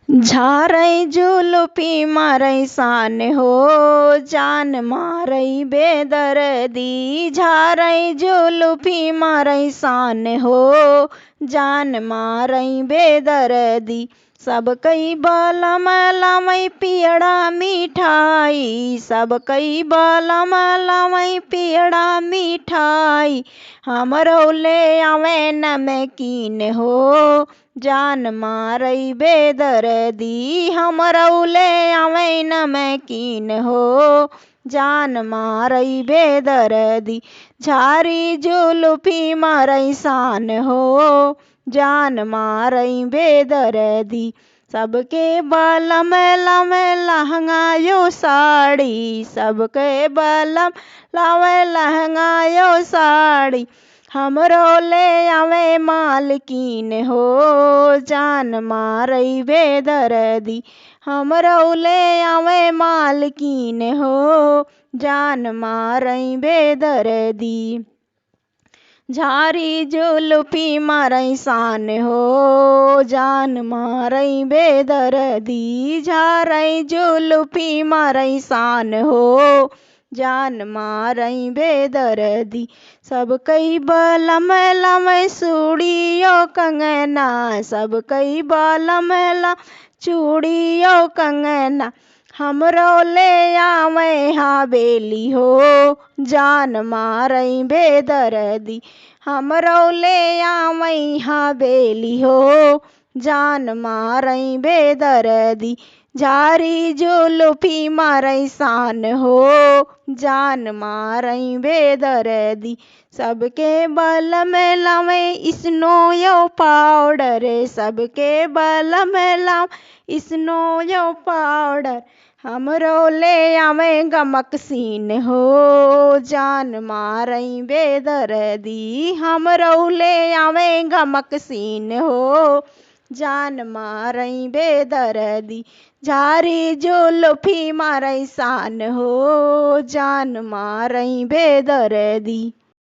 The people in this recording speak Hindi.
झारै जुलुफी मारै सान हो जान मारै बेदर्दी। झारै जुलुफी मारै सान हो जान मारै बेदर्दी। सबकै बलम लामै पियडा मिठाई, सबकै बलम लामै पियडा मिठाई। हमरौले आवे नमकीन हो जान मारै बेदर्दी। हमरौले आवे नमकीन हो जान मारै बेदर्दी। झारी जुलुफी मारै सान हो जान मारै बेदर्दी। सबके बलम लावे लहंगा यो साड़ी, सबके बलम लावे लहंगा यो साड़ी। हमरौले आवे मालकीन हो जान मारै बेदर्दी। हमरौले आवे मालकीन हो जान मारै बेदर्दी। झारी जुलुफी मारै सान हो जान मारै बेदर्दी। झारै जुलुफी मारै सान हो जान मारै बेदर्दी। सबकै बलम लामै चूड़ी यो कंगना, सबकै बलम लामै चूड़ी यो कंगना। हमरौले आवे हवेली हो जान मारै बेदर्दी। हमरौले आवे हवेली हो जान मारै बेदर्दी। झारी जुलुफी मारै सान हो जान मारै बेदर्दी। सबके बलम लामै स्नो यो पाउडर, सबके बलम लामै स्नो यो पाउडर। हमरौले आवे गमकसीन हो जान मारै बेदर्दी। हमरौले आवे गमकसीन हो जान मारै बेदर्दी। झारी जुलुफी मारै सान हो जान मारै बेदर्दी।